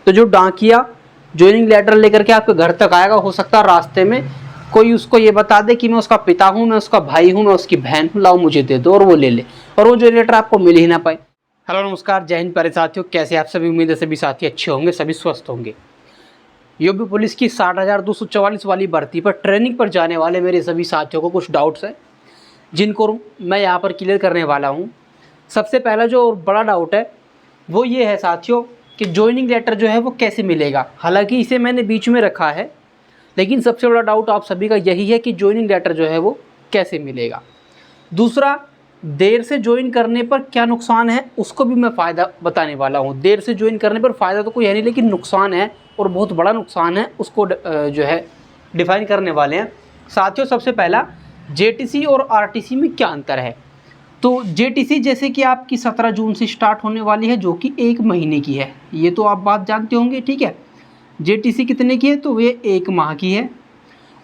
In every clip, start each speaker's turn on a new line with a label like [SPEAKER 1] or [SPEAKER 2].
[SPEAKER 1] तो जो डाकिया ज्वाइनिंग लेटर लेकर के आपके घर तक आएगा, हो सकता है रास्ते में कोई उसको ये बता दे कि मैं उसका पिता हूँ, मैं उसका भाई हूँ, मैं उसकी बहन हूँ, लाओ मुझे दे दो, और वो ले ले, और वो जो लेटर आपको मिल ही ना पाए। हेलो नमस्कार, जय हिंद प्यारे साथियों, कैसे आप सभी? उम्मीद है सभी साथी अच्छे होंगे, सभी स्वस्थ होंगे। यूपी पुलिस की 60,244 वाली भर्ती पर ट्रेनिंग पर जाने वाले मेरे सभी साथियों को कुछ डाउट्स हैं जिनको मैं यहाँ पर क्लियर करने वाला हूँ। सबसे पहला जो बड़ा डाउट है वो ये है साथियों कि ज्वाइनिंग लेटर जो है वो कैसे मिलेगा। हालांकि इसे मैंने बीच में रखा है, लेकिन सबसे बड़ा डाउट आप सभी का यही है कि ज्वाइनिंग लेटर जो है वो कैसे मिलेगा। दूसरा, देर से ज्वाइन करने पर क्या नुकसान है उसको भी मैं फ़ायदा बताने वाला हूँ। देर से ज्वाइन करने पर फ़ायदा तो कोई है नहीं, लेकिन नुकसान है और बहुत बड़ा नुकसान है, उसको जो है डिफाइन करने वाले हैं साथियों। सबसे पहला, जेटीसी और आरटीसी में क्या अंतर है। तो जेटीसी जैसे कि आपकी 17 जून से स्टार्ट होने वाली है, जो कि 1 महीने की है, ये तो आप बात जानते होंगे, ठीक है। जेटीसी कितने की है, तो ये 1 माह की है।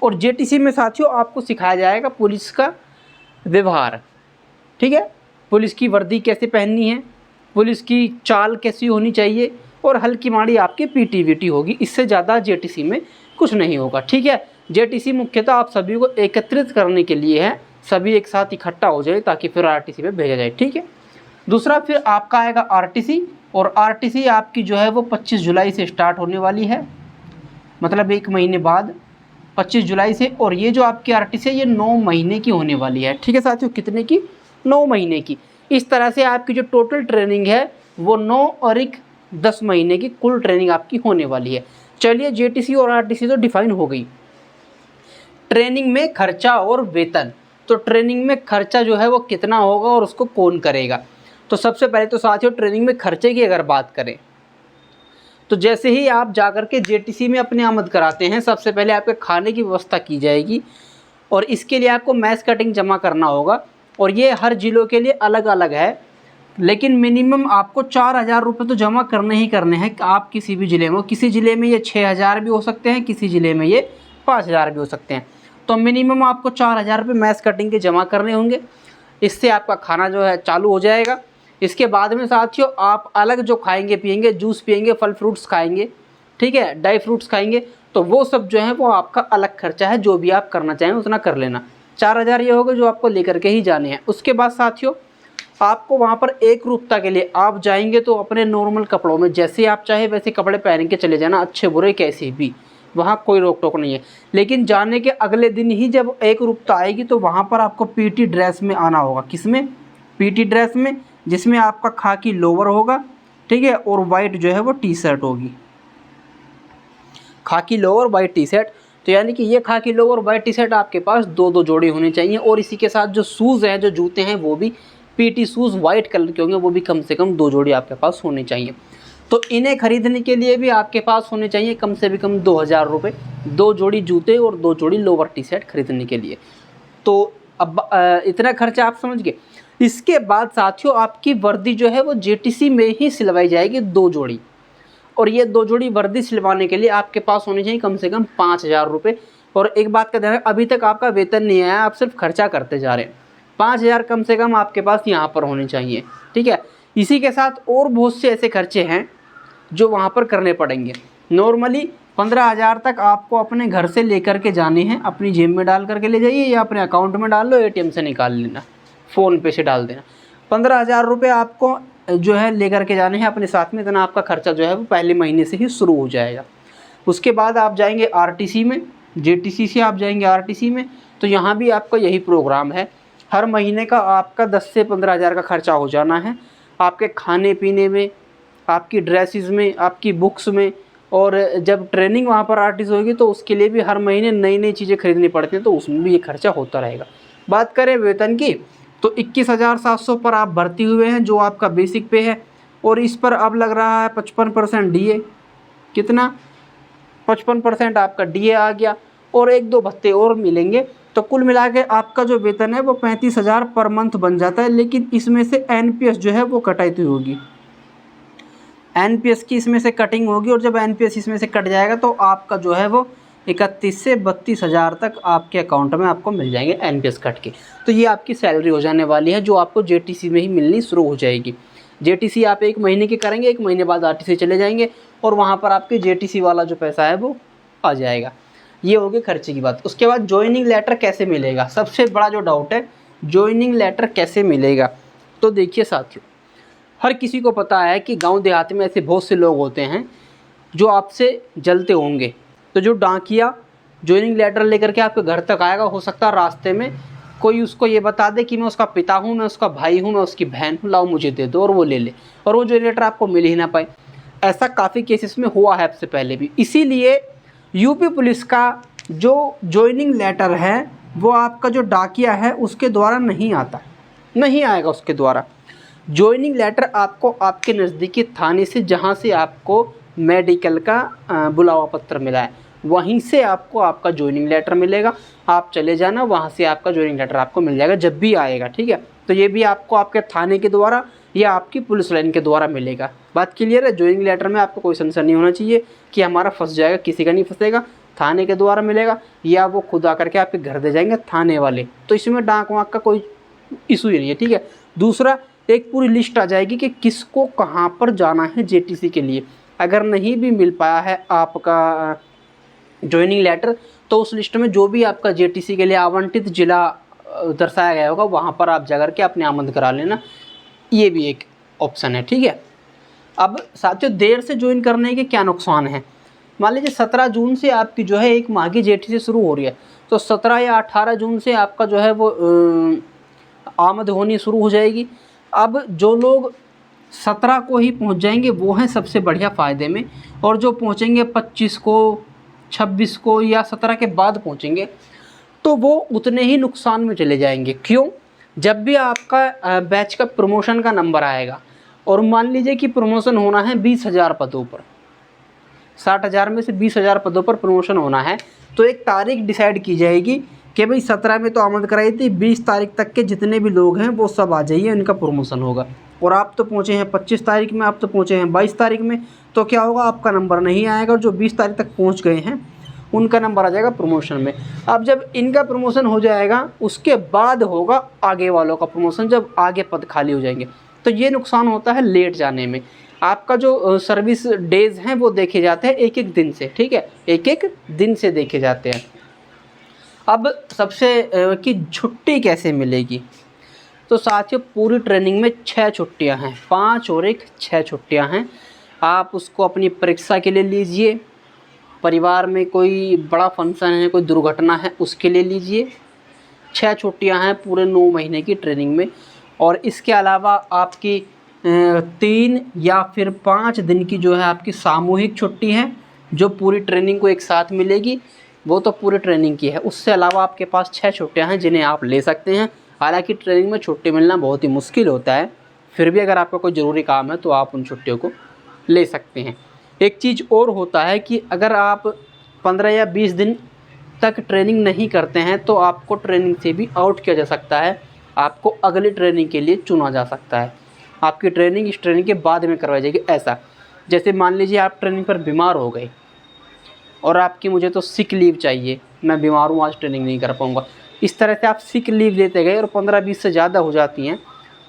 [SPEAKER 1] और जेटीसी में साथियों आपको सिखाया जाएगा पुलिस का व्यवहार, ठीक है, पुलिस की वर्दी कैसे पहननी है, पुलिस की चाल कैसी होनी चाहिए, और हल्की माड़ी आपकी पीटीवीटी होगी। इससे ज़्यादा जेटीसी में कुछ नहीं होगा, ठीक है। जेटीसी मुख्यतः आप सभी को एकत्रित करने के लिए है, सभी एक साथ इकट्ठा हो जाए ताकि फिर आरटीसी में भेजा जाए, ठीक है। दूसरा, फिर आपका आएगा आरटीसी, और आरटीसी आपकी जो है वो 25 जुलाई से स्टार्ट होने वाली है, मतलब 1 महीने बाद 25 जुलाई से। और ये जो आपकी आरटीसी है ये 9 महीने की होने वाली है, ठीक है साथियों। कितने की? 9 महीने की। इस तरह से आपकी जो टोटल ट्रेनिंग है वो 9 और 1 10 महीने की कुल ट्रेनिंग आपकी होने वाली है। चलिए, जेटीसी और आरटीसी तो डिफाइन हो गई। ट्रेनिंग में खर्चा और वेतन। तो ट्रेनिंग में खर्चा जो है वो कितना होगा और उसको कौन करेगा। तो सबसे पहले तो साथियों ट्रेनिंग में खर्चे की अगर बात करें तो जैसे ही आप जाकर के जेटीसी में अपनी आमद कराते हैं, सबसे पहले आपके खाने की व्यवस्था की जाएगी, और इसके लिए आपको मैस कटिंग जमा करना होगा। और ये हर ज़िलों के लिए अलग अलग है, लेकिन मिनिमम आपको 4,000 रुपये तो जमा करने ही करने हैं। आप किसी भी ज़िले में, किसी ज़िले में ये 6,000 भी हो सकते हैं, किसी ज़िले में ये 5,000 भी हो सकते हैं। तो मिनिमम आपको 4,000 रुपये मैस कटिंग के जमा करने होंगे। इससे आपका खाना जो है चालू हो जाएगा। इसके बाद में साथियों आप अलग जो खाएंगे पिएंगे, जूस पिएंगे, फल फ्रूट्स खाएंगे, ठीक है, ड्राई फ्रूट्स खाएंगे, तो वो सब जो है वो आपका अलग खर्चा है। जो भी आप करना चाहें उतना कर लेना। 4,000 ये होगा जो आपको लेकर के ही जाने हैं। उसके बाद साथियों आपको वहाँ पर एक रूपता के लिए आप जाएंगे तो अपने नॉर्मल कपड़ों में, जैसे आप चाहे वैसे कपड़े पहन के चले जाना, अच्छे बुरे कैसे भी, वहाँ कोई रोक टोक नहीं है। लेकिन जाने के अगले दिन ही जब एक रूपता आएगी तो वहाँ पर आपको पीटी ड्रेस में आना होगा। किसमें? पीटी ड्रेस में, जिसमें आपका खाकी लोवर होगा, ठीक है, और वाइट जो है वो टी शर्ट होगी। खाकी लोवर वाइट टी शर्ट, तो यानी कि ये खाकी लोवर वाइट टी शर्ट आपके पास 2-2 जोड़ी होने चाहिए। और इसी के साथ जो शूज़ हैं, जो जूते हैं, वो भी पीटी शूज़ वाइट कलर के होंगे, वो भी कम से कम 2 जोड़ी आपके पास होने चाहिए। तो इन्हें खरीदने के लिए भी आपके पास होने चाहिए कम से भी कम 2,000 रुपये, 2 जोड़ी जूते और 2 जोड़ी लोवर टी शर्ट खरीदने के लिए। तो अब इतना खर्चा आप समझ गए। इसके बाद साथियों आपकी वर्दी जो है वो जेटीसी में ही सिलवाई जाएगी, 2 जोड़ी। और ये 2 जोड़ी वर्दी सिलवाने के लिए आपके पास होने चाहिए कम से कम 5,000 रुपये। और एक बात का ध्यान, अभी तक आपका वेतन नहीं आया, आप सिर्फ खर्चा करते जा रहे हैं। 5,000 कम से कम आपके पास यहाँ पर होने चाहिए, ठीक है। इसी के साथ और बहुत से ऐसे खर्चे हैं जो वहाँ पर करने पड़ेंगे। नॉर्मली 15,000 तक आपको अपने घर से लेकर के जाने हैं, अपनी जेब में डाल करके ले जाइए, या अपने अकाउंट में डाल लो, एटीएम से निकाल लेना, फ़ोन पे से डाल देना। 15,000 रुपये आपको जो है लेकर के जाने हैं अपने साथ में। इतना आपका खर्चा जो है वो पहले महीने से ही शुरू हो जाएगा। उसके बाद आप जाएंगे आरटीसी में, जेटीसी से आप जाएंगे आरटीसी में, तो यहाँ भी आपका यही प्रोग्राम है। हर महीने का आपका 10 से 15,000 का खर्चा हो जाना है, आपके खाने पीने में, आपकी ड्रेसेस में, आपकी बुक्स में। और जब ट्रेनिंग वहाँ पर आरटीसी होगी तो उसके लिए भी हर महीने नई नई चीज़ें खरीदनी पड़ती हैं, तो उसमें भी ये खर्चा होता रहेगा। बात करें वेतन की तो 21,700 पर आप भर्ती हुए हैं, जो आपका बेसिक पे है। और इस पर अब लग रहा है 55% डीए। कितना? 55% आपका डीए आ गया, और 1-2 भत्ते और मिलेंगे। तो कुल मिला के आपका जो वेतन है वो 35,000 पर मंथ बन जाता है। लेकिन इसमें से एनपीएस जो है वो कटाई होगी, एनपीएस की इसमें से कटिंग होगी। और जब एनपीएस इसमें से कट जाएगा तो आपका जो है वो 31 से 32,000 तक आपके अकाउंट में आपको मिल जाएंगे एनपीएस कट के। तो ये आपकी सैलरी हो जाने वाली है, जो आपको जेटीसी में ही मिलनी शुरू हो जाएगी। जेटीसी आप 1 महीने की करेंगे, 1 महीने बाद आरटीसी चले जाएंगे, और वहाँ पर आपके जेटीसी वाला जो पैसा है वो आ जाएगा। ये हो गई खर्चे की बात। उसके बाद ज्वाइनिंग लेटर कैसे मिलेगा, सबसे बड़ा जो डाउट है ज्वाइनिंग लेटर कैसे मिलेगा। तो देखिए साथियों, हर किसी को पता है कि गांव देहात में ऐसे बहुत से लोग होते हैं जो आपसे जलते होंगे। तो जो डाकिया ज्वाइनिंग लेटर लेकर के आपके घर तक आएगा, हो सकता है रास्ते में कोई उसको ये बता दे कि मैं उसका पिता हूँ, मैं उसका भाई हूँ, मैं उसकी बहन हूँ, लाओ मुझे दे दो, और वो ले ले, और वो जो लेटर आपको मिल ही ना पाए। ऐसा काफ़ी केसेस में हुआ है आपसे पहले भी। इसीलिए यूपी पुलिस का जो ज्वाइनिंग लेटर है वो आपका जो डाकिया है उसके द्वारा नहीं आता, नहीं आएगा उसके द्वारा। ज्वाइनिंग लेटर आपको आपके नज़दीकी थाने से, जहाँ से आपको मेडिकल का बुलावा पत्र मिला है, वहीं से आपको आपका ज्वाइनिंग लेटर मिलेगा। आप चले जाना, वहाँ से आपका ज्वाइनिंग लेटर आपको मिल जाएगा जब भी आएगा, ठीक है। तो ये भी आपको आपके थाने के द्वारा या आपकी पुलिस लाइन के द्वारा मिलेगा। बात क्लियर है। ज्वाइनिंग लेटर में आपको कोई संशय नहीं होना चाहिए कि हमारा फंस जाएगा, किसी का नहीं फंसेगा, थाने के द्वारा मिलेगा या वो खुद आकर के आपके घर दे जाएंगे थाने वाले। तो इसमें डाक वाक का कोई इशू ही नहीं है, ठीक है। दूसरा, एक पूरी लिस्ट आ जाएगी कि किसको कहाँ पर जाना है जेटीसी के लिए। अगर नहीं भी मिल पाया है आपका ज्वाइनिंग लेटर, तो उस लिस्ट में जो भी आपका जेटीसी के लिए आवंटित जिला दर्शाया गया होगा वहाँ पर आप जाकर के अपने आमंत्रण करा लेना। ये भी एक ऑप्शन है, ठीक है। अब साथियों, देर से ज्वाइन करने के क्या नुकसान हैं। मान लीजिए 17 जून से आपकी जो है एक माह की जेटीसी शुरू हो रही है, तो 17 या 18 जून से आपका जो है वो आमद होनी शुरू हो जाएगी। अब जो लोग 17 को ही पहुंच जाएंगे वो हैं सबसे बढ़िया फ़ायदे में, और जो पहुंचेंगे 25 को, 26 को या 17 के बाद पहुंचेंगे तो वो उतने ही नुकसान में चले जाएंगे। क्यों? जब भी आपका बैच का प्रमोशन का नंबर आएगा, और मान लीजिए कि प्रमोशन होना है 20,000 पदों पर, 60,000 में से 20,000 पदों पर प्रमोशन होना है, तो एक तारीख डिसाइड की जाएगी कि भाई 17 में तो आमद कराई थी, 20 तारीख तक के जितने भी लोग हैं वो सब आ जाइए, इनका प्रमोशन होगा। और आप तो पहुँचे हैं 25 तारीख में, आप तो पहुँचे हैं 22 तारीख में, तो क्या होगा, आपका नंबर नहीं आएगा, और जो 20 तारीख तक पहुँच गए हैं उनका नंबर आ जाएगा प्रमोशन में। अब जब इनका प्रमोशन हो जाएगा उसके बाद होगा आगे वालों का प्रमोशन, जब आगे पद खाली हो जाएंगे। तो ये नुकसान होता है लेट जाने में। आपका जो सर्विस डेज हैं वो देखे जाते हैं एक एक दिन से, ठीक है, एक एक दिन से देखे जाते हैं। अब सबसे कि छुट्टी कैसे मिलेगी, तो साथियों पूरी ट्रेनिंग में 6 छुट्टियां हैं, 5 और 1 6 छुट्टियां हैं। आप उसको अपनी परीक्षा के लिए लीजिए, परिवार में कोई बड़ा फंक्शन है, कोई दुर्घटना है, उसके लिए लीजिए। 6 छुट्टियां हैं पूरे 9 महीने की ट्रेनिंग में। और इसके अलावा आपकी 3 या फिर 5 दिन की जो है आपकी सामूहिक छुट्टी है, जो पूरी ट्रेनिंग को एक साथ मिलेगी, वो तो पूरी ट्रेनिंग की है। उससे अलावा आपके पास 6 छुट्टियां हैं जिन्हें आप ले सकते हैं। हालांकि ट्रेनिंग में छुट्टी मिलना बहुत ही मुश्किल होता है, फिर भी अगर आपका कोई ज़रूरी काम है तो आप उन छुट्टियों को ले सकते हैं। एक चीज़ और होता है कि अगर आप 15 या 20 दिन तक ट्रेनिंग नहीं करते हैं तो आपको ट्रेनिंग से भी आउट किया जा सकता है, आपको अगली ट्रेनिंग के लिए चुना जा सकता है। आपकी ट्रेनिंग इस ट्रेनिंग के बाद में करवाई जाएगी। ऐसा जैसे मान लीजिए आप ट्रेनिंग पर बीमार हो गए और आपकी मुझे तो सिक लीव चाहिए, मैं बीमार हूँ, आज ट्रेनिंग नहीं कर पाऊँगा, इस तरह से आप सिक लीव लेते गए और 15-20 से ज़्यादा हो जाती हैं,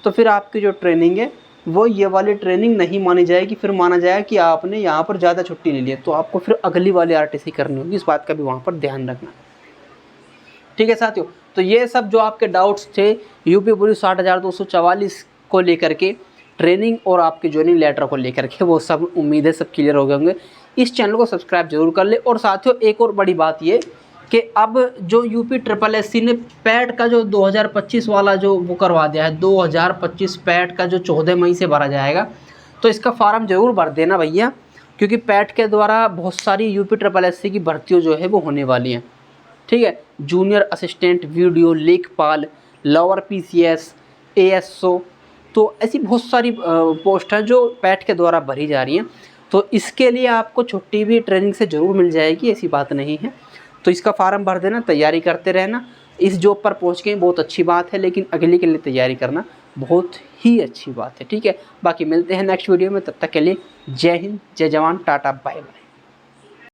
[SPEAKER 1] तो फिर आपकी जो ट्रेनिंग है वो ये वाली ट्रेनिंग नहीं मानी जाएगी। फिर माना जाएगा कि आपने यहाँ पर ज़्यादा छुट्टी ले ली है, तो आपको फिर अगली वाली आरटीसी करनी होगी। इस बात का भी वहाँ पर ध्यान रखना, ठीक है साथियों। तो ये सब जो आपके डाउट्स थे यूपी पुलिस 60,244 को लेकर के, ट्रेनिंग और आपके ज्वाइनिंग लेटर को लेकर के, वो सब उम्मीद है सब क्लियर हो गए होंगे। इस चैनल को सब्सक्राइब जरूर कर ले। और साथियों एक और बड़ी बात ये कि अब जो यूपी SSSC ने पैट का जो 2025 वाला जो वो करवा दिया है, 2025 पैट का जो 14 मई से भरा जाएगा, तो इसका फॉर्म ज़रूर भर देना भैया, क्योंकि पैट के द्वारा बहुत सारी यूपी SSSC की भर्तियों जो है वो होने वाली हैं, ठीक है। जूनियर असिस्टेंट, वीडियो, लेखपाल, लोअर PCS, ASO, तो ऐसी बहुत सारी पोस्ट हैं जो पैट के द्वारा भरी जा रही हैं। तो इसके लिए आपको छुट्टी भी ट्रेनिंग से ज़रूर मिल जाएगी, ऐसी बात नहीं है। तो इसका फार्म भर देना, तैयारी करते रहना। इस जॉब पर पहुंच गए बहुत अच्छी बात है, लेकिन अगले के लिए तैयारी करना बहुत ही अच्छी बात है, ठीक है। बाकी मिलते हैं नेक्स्ट वीडियो में, तब तक के लिए जय हिंद, जय जवान, टाटा, बाय बाय।